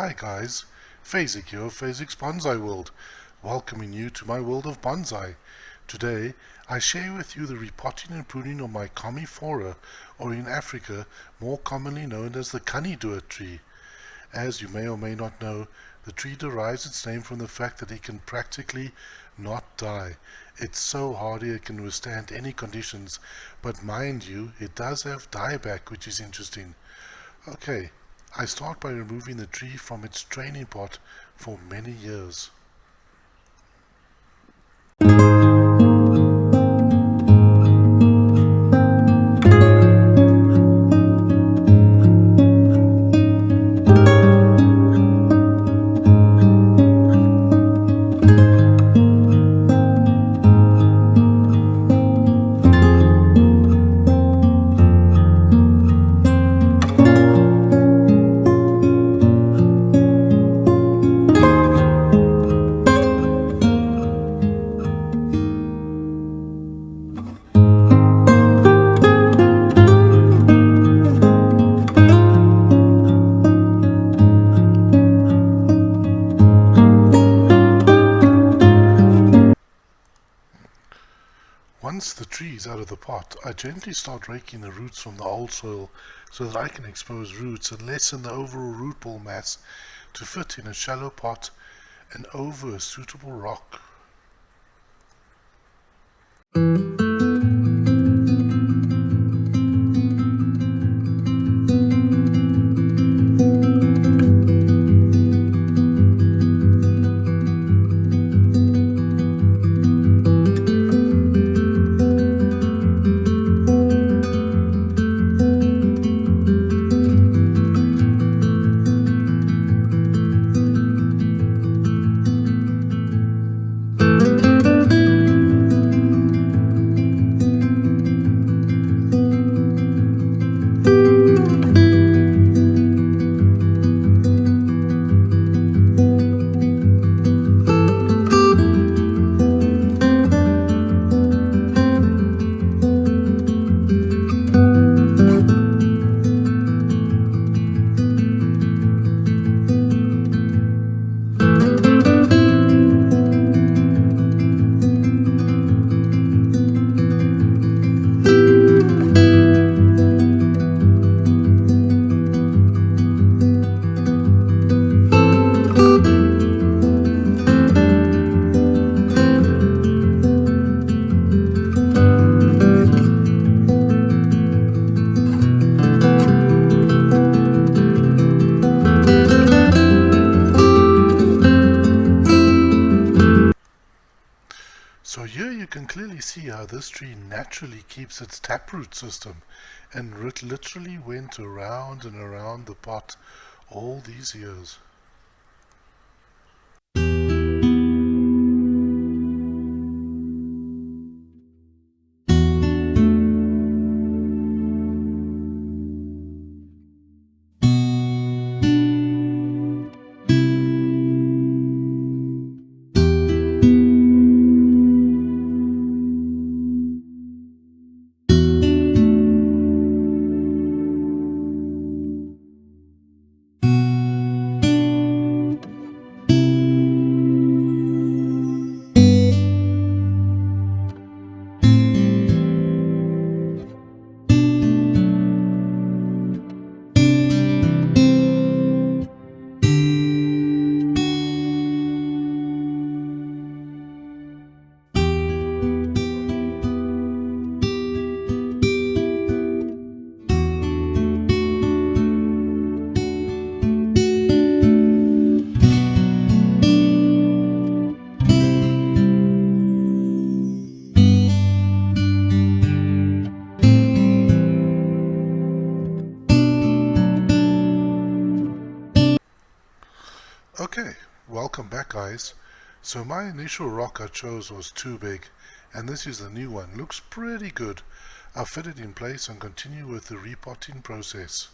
Hi guys, Phasic here of Phasic's Bonsai World, welcoming you to my world of bonsai. Today, I share with you the repotting and pruning of my Commiphora, or in Africa, more commonly known as the Kanniedood tree. As you may or may not know, the tree derives its name from the fact that it can practically not die. It's so hardy it can withstand any conditions, but mind you, it does have dieback, which is interesting. Okay, I start by removing the tree from its training pot for many years. Once the tree is out of the pot, I gently start raking the roots from the old soil so that I can expose roots and lessen the overall root ball mass to fit in a shallow pot and over a suitable rock. So here you can clearly see how this tree naturally keeps its taproot system, and it literally went around and around the pot all these years. Okay, welcome back guys. So my initial rock I chose was too big, and this is the new one. Looks pretty good. I'll fit it in place and continue with the repotting process.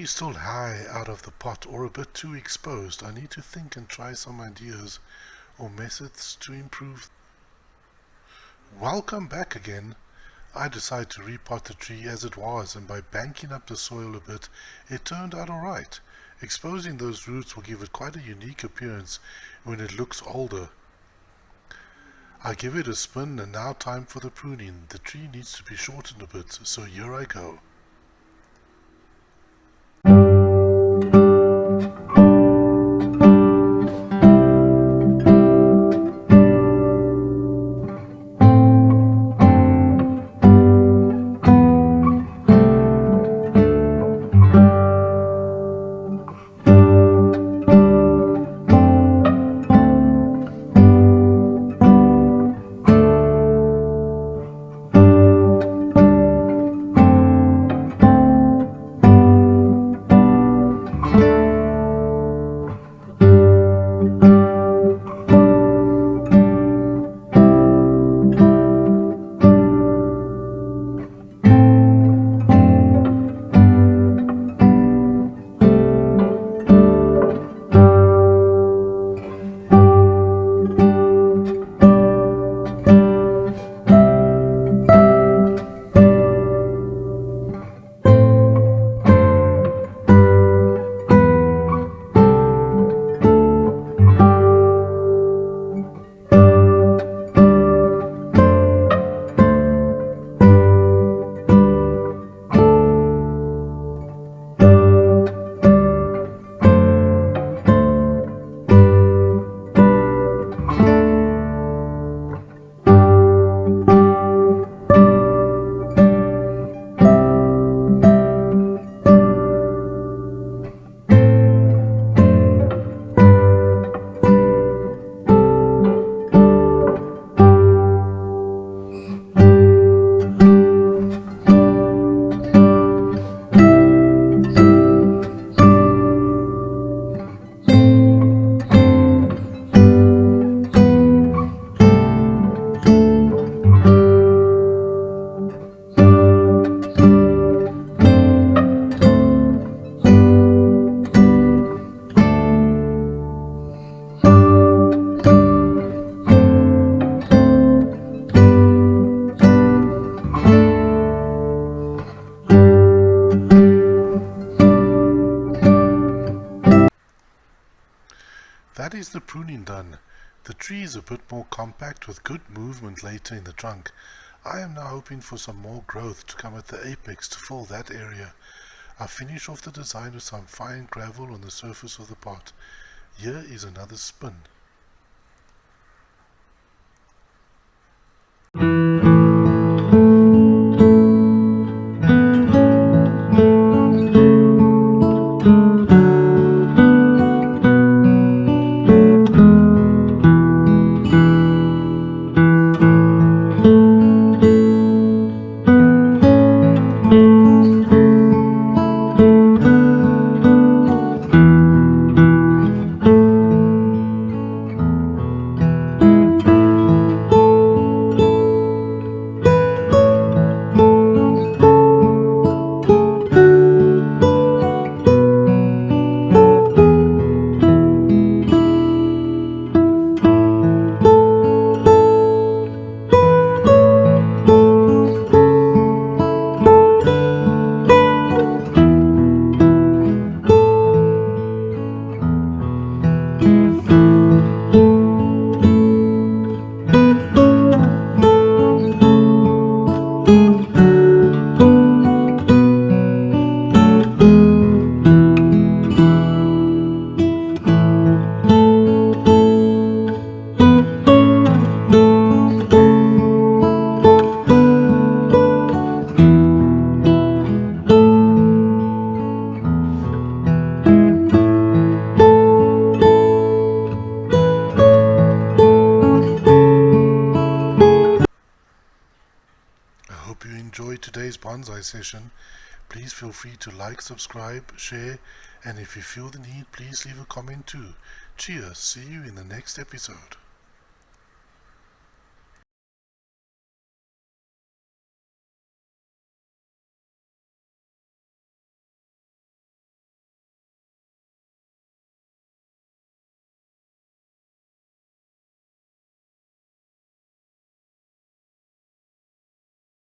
is still high out of the pot or a bit too exposed, I need to think and try some ideas or methods to improve. Welcome back again. I decided to repot the tree as it was, and by banking up the soil a bit, it turned out alright. Exposing those roots will give it quite a unique appearance when it looks older. I give it a spin, and now time for the pruning. The tree needs to be shortened a bit, so here I go. That is the pruning done. The tree is a bit more compact with good movement later in the trunk. I am now hoping for some more growth to come at the apex to fill that area. I finish off the design with some fine gravel on the surface of the pot. Here is another spin. Hope you enjoyed today's bonsai session. Please feel free to like, subscribe, share, and if you feel the need, please leave a comment too. Cheers, see you in the next episode.